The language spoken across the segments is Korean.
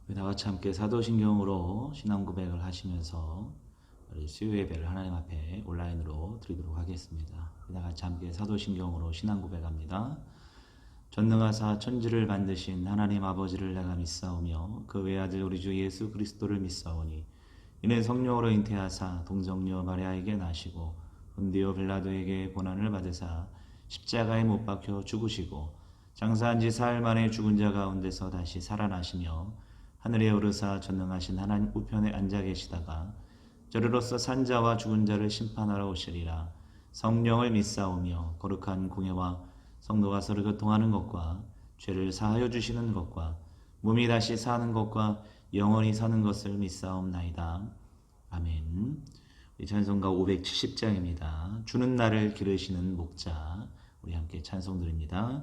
우리 다 같이 함께 사도신경으로 신앙 고백을 하시면서 우리 수요 예배를 하나님 앞에 온라인으로 드리도록 하겠습니다. 우리 다 같이 함께 사도신경으로 신앙 고백합니다. 전능하사 천지를 만드신 하나님 아버지를 내가 믿사오며 그 외아들 우리 주 예수 그리스도를 믿사오니 이는 성령으로 잉태하사 동정녀 마리아에게 나시고 본디오 빌라도에게 고난을 받으사 십자가에 못 박혀 죽으시고 장사한 지 사흘 만에 죽은 자 가운데서 다시 살아나시며 하늘에 오르사 전능하신 하나님 우편에 앉아 계시다가 저리로서 산자와 죽은 자를 심판하러 오시리라. 성령을 믿사오며 거룩한 공예와 성도가 서로 교통하는 것과 죄를 사하여 주시는 것과 몸이 다시 사는 것과 영원히 사는 것을 믿사옵나이다. 아멘. 우리 찬송가 570장입니다. 주는 나를 기르시는 목자. 우리 함께 찬송 드립니다.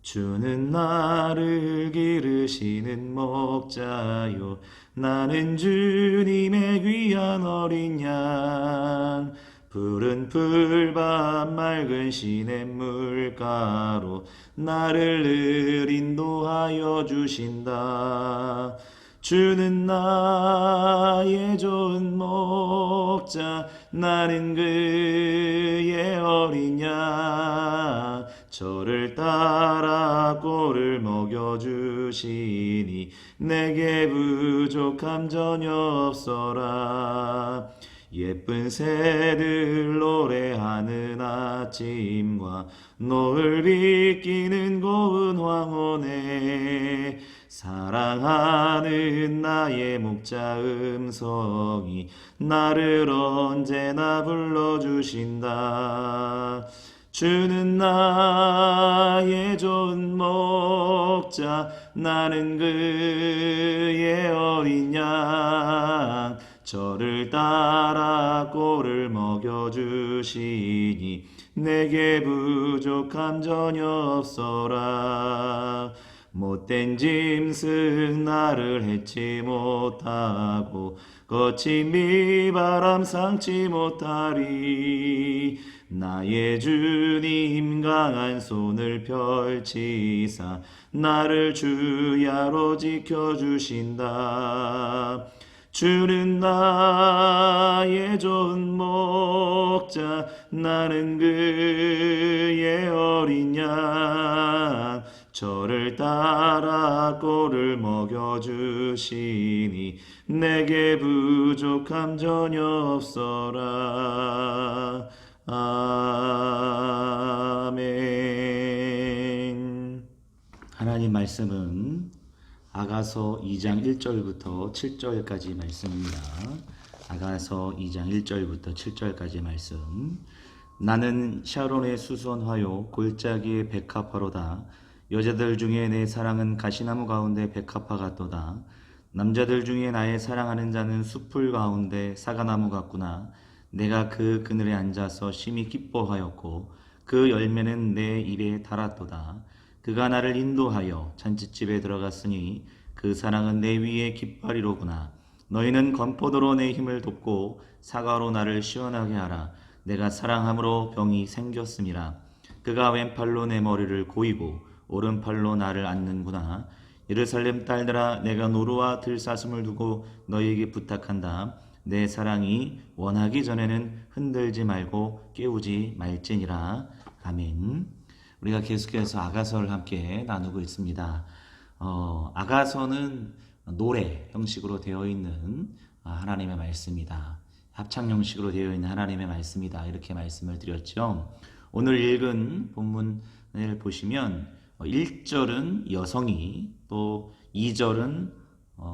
주는 나를 기르시는 목자요 나는 주님의 귀한 어린 양 푸른 풀밭 맑은 시냇물가로 나를 늘 인도하여 주신다. 주는 나의 좋은 목자 나는 그의 어린 양 저를 따라 꼴을 먹여주시니 내게 부족함 전혀 없어라. 예쁜 새들 노래하는 아침과 노을 비끼는 고운 황혼에 사랑하는 나의 목자 음성이 나를 언제나 불러주신다. 주는 나의 좋은 목자 나는 그의 어린 양 저를 따라 꼴을 먹여주시니 내게 부족함 전혀 없어라. 못된 짐승 나를 해치 못하고 거친 비바람 상치 못하리. 나의 주님 강한 손을 펼치사 나를 주야로 지켜주신다. 주는 나의 좋은 목자 나는 그의 어린 양 저를 따라 꼴을 먹여주시니 내게 부족함 전혀 없어라. 아멘. 하나님 말씀은 아가서 2장 1절부터 7절까지 말씀입니다. 아가서 2장 1절부터 7절까지 말씀. 나는 샤론의 수선화요 골짜기의 백합화로다. 여자들 중에 내 사랑은 가시나무 가운데 백합화 같도다. 남자들 중에 나의 사랑하는 자는 숲풀 가운데 사과나무 같구나. 내가 그 그늘에 앉아서 심히 기뻐하였고 그 열매는 내 입에 달았도다. 그가 나를 인도하여 잔치집에 들어갔으니 그 사랑은 내 위에 깃발이로구나. 너희는 건포도로 내 힘을 돕고 사과로 나를 시원하게 하라. 내가 사랑함으로 병이 생겼음이라. 그가 왼팔로 내 머리를 고이고 오른팔로 나를 안는구나. 예루살렘 딸들아 내가 노루와 들사슴을 두고 너희에게 부탁한다. 내 사랑이 원하기 전에는 흔들지 말고 깨우지 말지니라. 아멘. 우리가 계속해서 아가서를 함께 나누고 있습니다. 아가서는 노래 형식으로 되어 있는 하나님의 말씀이다. 합창 형식으로 되어 있는 하나님의 말씀이다. 이렇게 말씀을 드렸죠. 오늘 읽은 본문을 보시면 1절은 여성이, 또 2절은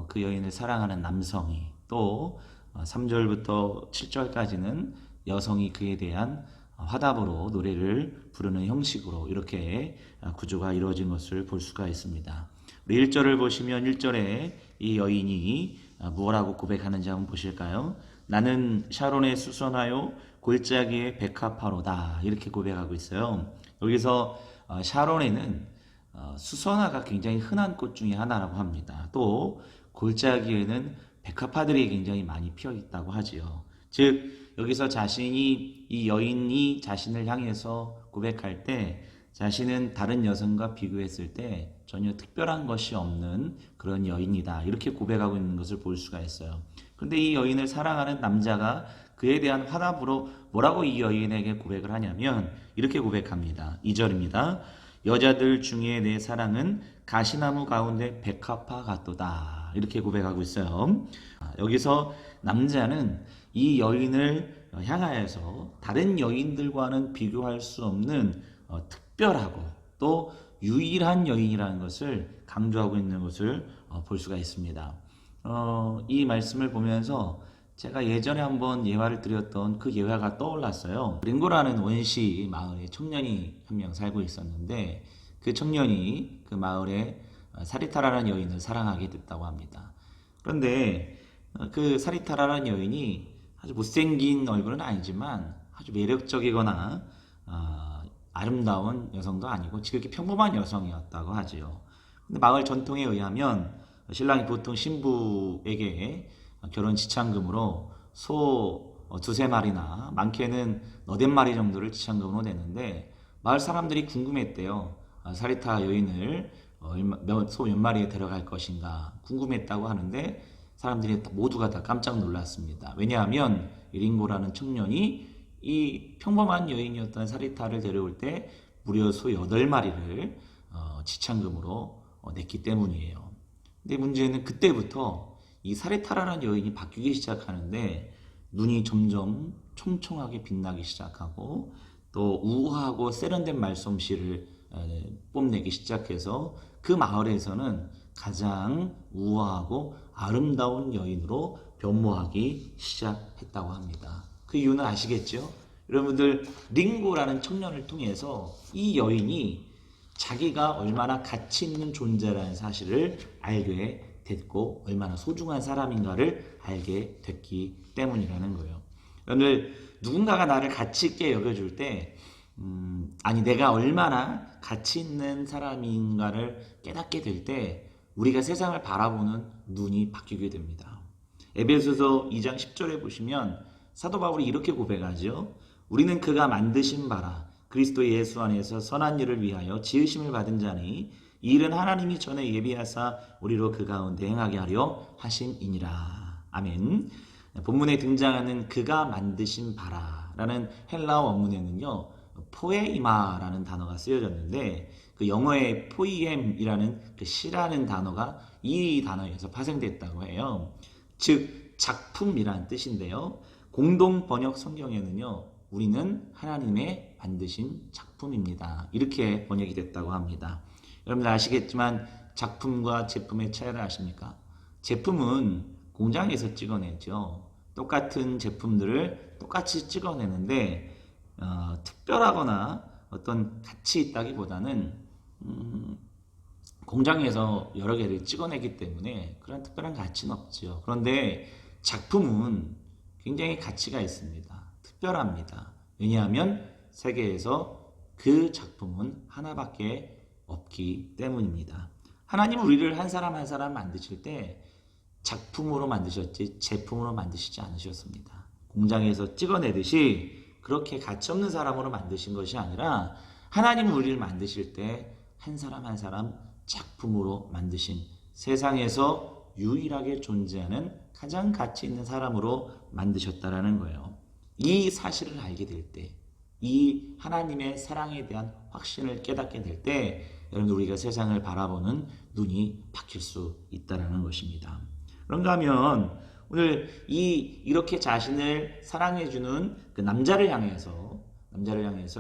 그 여인을 사랑하는 남성이, 또 3절부터 7절까지는 여성이 그에 대한 화답으로 노래를 부르는 형식으로 이렇게 구조가 이루어진 것을 볼 수가 있습니다. 우리 1절을 보시면 1절에 이 여인이 무엇라고 고백하는지 한번 보실까요? 나는 샤론의 수선화요 골짜기의 백합화로다. 이렇게 고백하고 있어요. 여기서 샤론에는 수선화가 굉장히 흔한 꽃 중에 하나라고 합니다. 또 골짜기에는 백합화들이 굉장히 많이 피어 있다고 하지요. 즉 여기서 이 여인이 자신을 향해서 고백할 때 자신은 다른 여성과 비교했을 때 전혀 특별한 것이 없는 그런 여인이다. 이렇게 고백하고 있는 것을 볼 수가 있어요. 그런데 이 여인을 사랑하는 남자가 그에 대한 화답으로 뭐라고 이 여인에게 고백을 하냐면 이렇게 고백합니다. 2절입니다. 여자들 중에 내 사랑은 가시나무 가운데 백합화 같도다. 이렇게 고백하고 있어요. 여기서 남자는 이 여인을 향하여서 다른 여인들과는 비교할 수 없는 특별하고 또 유일한 여인이라는 것을 강조하고 있는 것을 볼 수가 있습니다. 이 말씀을 보면서 제가 예전에 한번 예화를 드렸던 그 예화가 떠올랐어요. 링고라는 원시 마을에 청년이 한 명 살고 있었는데 그 청년이 그 마을에 사리타라라는 여인을 사랑하게 됐다고 합니다. 그런데 그 사리타라라는 여인이 아주 못생긴 얼굴은 아니지만 아주 매력적이거나 아름다운 여성도 아니고 지극히 평범한 여성이었다고 하지요. 근데 마을 전통에 의하면 신랑이 보통 신부에게 결혼 지참금으로 소 두세 마리나 많게는 너댓 마리 정도를 지참금으로 내는데 마을 사람들이 궁금했대요. 사리타 여인을 소 몇 마리에 데려갈 것인가 궁금했다고 하는데 사람들이 모두가 다 깜짝 놀랐습니다. 왜냐하면 링고라는 청년이 이 평범한 여인이었던 사리타를 데려올 때 무려 소 8마리를 지참금으로 냈기 때문이에요. 근데 문제는 그때부터 이 사리타라는 여인이 바뀌기 시작하는데 눈이 점점 총총하게 빛나기 시작하고 또 우아하고 세련된 말솜씨를 뽐내기 시작해서 그 마을에서는 가장 우아하고 아름다운 여인으로 변모하기 시작했다고 합니다. 그 이유는 아시겠죠? 여러분들 링고라는 청년을 통해서 이 여인이 자기가 얼마나 가치 있는 존재라는 사실을 알게 됐고 얼마나 소중한 사람인가를 알게 됐기 때문이라는 거예요. 여러분들 누군가가 나를 가치 있게 여겨줄 때 아니 내가 얼마나 가치 있는 사람인가를 깨닫게 될 때 우리가 세상을 바라보는 눈이 바뀌게 됩니다. 에베소서 2장 10절에 보시면 사도 바울이 이렇게 고백하죠. 우리는 그가 만드신 바라 그리스도 예수 안에서 선한 일을 위하여 지으심을 받은 자니 이 일은 하나님이 전에 예비하사 우리로 그 가운데 행하게 하려 하심이니라. 아멘. 본문에 등장하는 그가 만드신 바라라는 헬라어 원문에는요. 포에이마라는 단어가 쓰여졌는데 그 영어의 포이엠이라는 그 시라는 단어가 이 단어에서 파생됐다고 해요. 즉 작품이란 뜻인데요. 공동 번역 성경에는요. 우리는 하나님의 만드신 작품입니다. 이렇게 번역이 됐다고 합니다. 여러분들 아시겠지만 작품과 제품의 차이를 아십니까? 제품은 공장에서 찍어내죠. 똑같은 제품들을 똑같이 찍어내는데 특별하거나 어떤 가치 있다기보다는 공장에서 여러 개를 찍어내기 때문에 그런 특별한 가치는 없죠. 그런데 작품은 굉장히 가치가 있습니다. 특별합니다. 왜냐하면 세계에서 그 작품은 하나밖에 없기 때문입니다. 하나님은 우리를 한 사람 한 사람 만드실 때 작품으로 만드셨지 제품으로 만드시지 않으셨습니다. 공장에서 찍어내듯이 그렇게 가치없는 사람으로 만드신 것이 아니라 하나님은 우리를 만드실 때 한 사람 한 사람 작품으로 만드신 세상에서 유일하게 존재하는 가장 가치 있는 사람으로 만드셨다라는 거예요. 이 사실을 알게 될 때, 이 하나님의 사랑에 대한 확신을 깨닫게 될 때 여러분 우리가 세상을 바라보는 눈이 바뀔 수 있다는 것입니다. 그런가 하면 오늘 이렇게 자신을 사랑해주는 그 남자를 향해서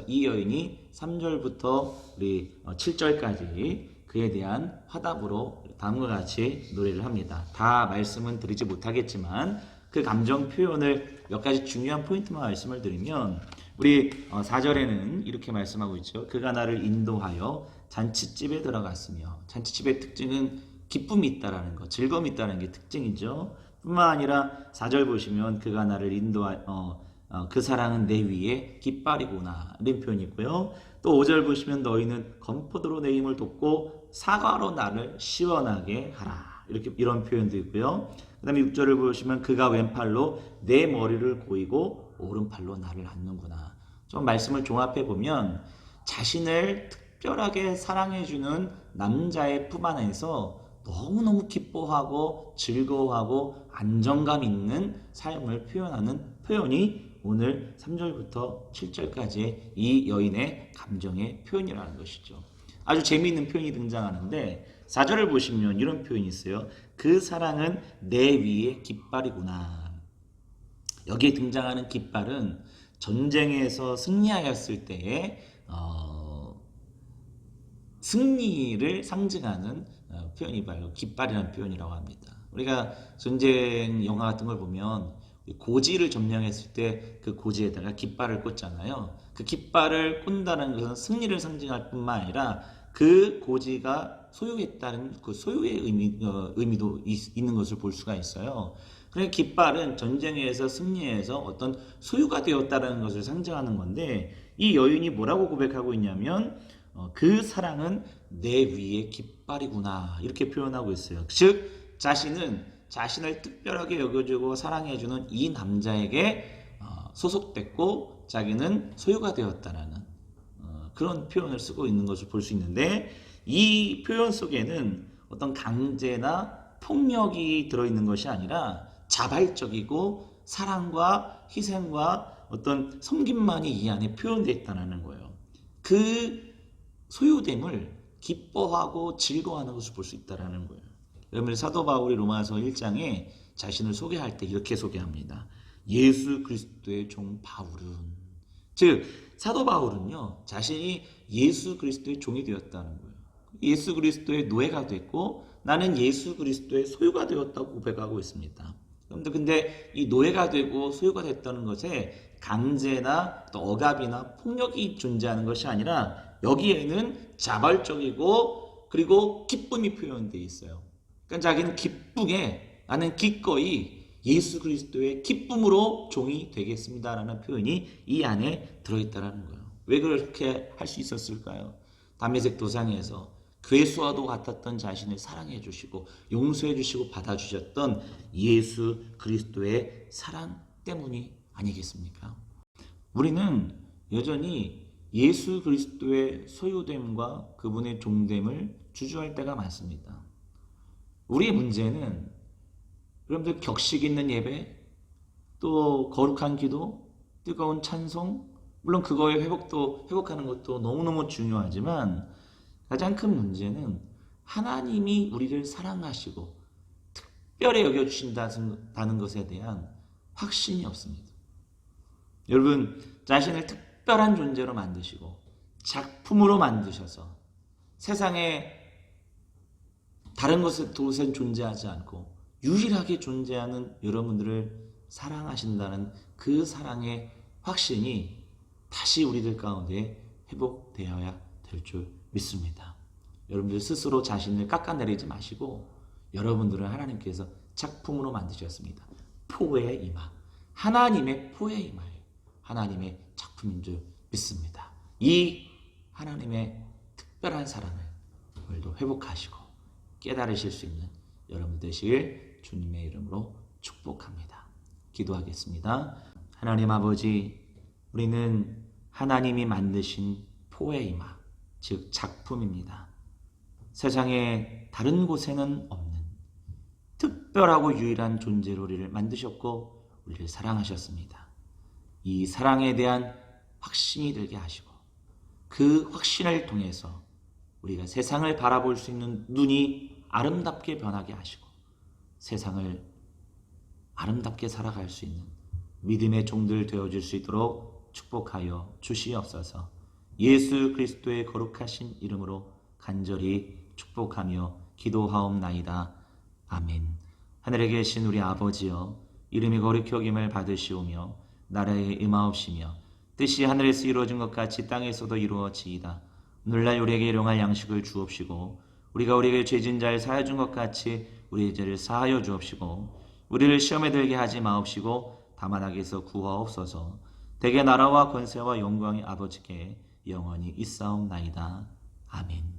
이 여인이 3절부터 우리 7절까지 그에 대한 화답으로 다음과 같이 노래를 합니다. 다 말씀은 드리지 못하겠지만 그 감정 표현을 몇 가지 중요한 포인트만 말씀을 드리면 우리 4절에는 이렇게 말씀하고 있죠. 그가 나를 인도하여 잔치집에 들어갔으며 잔치집의 특징은 기쁨이 있다라는 것, 즐거움이 있다는 게 특징이죠. 뿐만 아니라 4절 보시면 그가 나를 인도하여 그 사랑은 내 위에 깃발이구나 이런 표현이 있고요. 또 5절 보시면 너희는 건포도로 내 힘을 돋고 사과로 나를 시원하게 하라 이런 표현도 있고요. 그 다음에 6절을 보시면 그가 왼팔로 내 머리를 고이고 오른팔로 나를 안는구나. 좀 말씀을 종합해 보면 자신을 특별하게 사랑해주는 남자의 품 안에서 너무너무 기뻐하고 즐거워하고 안정감 있는 삶을 표현하는 표현이 오늘 3절부터 7절까지의 이 여인의 감정의 표현이라는 것이죠. 아주 재미있는 표현이 등장하는데 4절을 보시면 이런 표현이 있어요. 그 사랑은 내 위의 깃발이구나. 여기에 등장하는 깃발은 전쟁에서 승리하였을 때의 승리를 상징하는 표현이 바로 깃발이라는 표현이라고 합니다. 우리가 전쟁 영화 같은 걸 보면 고지를 점령했을 때 그 고지에다가 깃발을 꽂잖아요. 그 깃발을 꽂는다는 것은 승리를 상징할 뿐만 아니라 그 고지가 소유했다는 그 소유의 의미도 있는 것을 볼 수가 있어요. 그러니까 깃발은 전쟁에서 승리해서 어떤 소유가 되었다는 것을 상징하는 건데 이 여인이 뭐라고 고백하고 있냐면 그 사랑은 내 위의 깃발이구나 이렇게 표현하고 있어요. 즉 자신을 특별하게 여겨주고 사랑해주는 이 남자에게 소속됐고 자기는 소유가 되었다라는 그런 표현을 쓰고 있는 것을 볼 수 있는데 이 표현 속에는 어떤 강제나 폭력이 들어있는 것이 아니라 자발적이고 사랑과 희생과 어떤 섬김만이 이 안에 표현되어 있다는 거예요. 그 소유됨을 기뻐하고 즐거워하는 것을 볼 수 있다는 거예요. 여러분 사도 바울이 로마서 1장에 자신을 소개할 때 이렇게 소개합니다. 예수 그리스도의 종 바울은 즉 사도 바울은요 자신이 예수 그리스도의 종이 되었다는 거예요. 예수 그리스도의 노예가 됐고 나는 예수 그리스도의 소유가 되었다고 고백하고 있습니다. 근데 이 노예가 되고 소유가 됐다는 것에 강제나 또 억압이나 폭력이 존재하는 것이 아니라 여기에는 자발적이고 그리고 기쁨이 표현되어 있어요. 그러니까 자기는 기쁘게 나는 기꺼이 예수 그리스도의 기쁨으로 종이 되겠습니다라는 표현이 이 안에 들어있다는 거예요. 왜 그렇게 할 수 있었을까요? 다메섹 도상에서 괴수와도 같았던 자신을 사랑해 주시고 용서해 주시고 받아주셨던 예수 그리스도의 사랑 때문이 아니겠습니까? 우리는 여전히 예수 그리스도의 소유됨과 그분의 종됨을 주저할 때가 많습니다. 우리의 문제는 여러분들 격식 있는 예배, 또 거룩한 기도, 뜨거운 찬송, 물론 그거의 회복하는 것도 너무너무 중요하지만 가장 큰 문제는 하나님이 우리를 사랑하시고 특별히 여겨주신다는 것에 대한 확신이 없습니다. 여러분 자신을 특별한 존재로 만드시고 작품으로 만드셔서 세상에 다른 곳엔 존재하지 않고 유일하게 존재하는 여러분들을 사랑하신다는 그 사랑의 확신이 다시 우리들 가운데 회복되어야 될 줄 믿습니다. 여러분들 스스로 자신을 깎아내리지 마시고 여러분들은 하나님께서 작품으로 만드셨습니다. 포의 이마, 하나님의 포의 이마예요. 하나님의 작품인 줄 믿습니다. 이 하나님의 특별한 사랑을 오늘도 회복하시고 깨달으실 수 있는 여러분 되시길 주님의 이름으로 축복합니다. 기도하겠습니다. 하나님 아버지, 우리는 하나님이 만드신 포의 이마, 즉 작품입니다. 세상에 다른 곳에는 없는 특별하고 유일한 존재로 우리를 만드셨고 우리를 사랑하셨습니다. 이 사랑에 대한 확신이 들게 하시고 그 확신을 통해서 우리가 세상을 바라볼 수 있는 눈이 아름답게 변하게 하시고 세상을 아름답게 살아갈 수 있는 믿음의 종들 되어줄 수 있도록 축복하여 주시옵소서. 예수 그리스도의 거룩하신 이름으로 간절히 축복하며 기도하옵나이다. 아멘. 하늘에 계신 우리 아버지여, 이름이 거룩히 여김을 받으시오며 나라에 임하옵시며 뜻이 하늘에서 이루어진 것 같이 땅에서도 이루어지이다. 오늘날 우리에게 일용할 양식을 주옵시고 우리가 우리에게 죄진 자를 사하여 준 것 같이 우리의 죄를 사하여 주옵시고 우리를 시험에 들게 하지 마옵시고 다만 악에서 구하옵소서. 대개 나라와 권세와 영광이 아버지께 영원히 있사옵나이다. 아멘.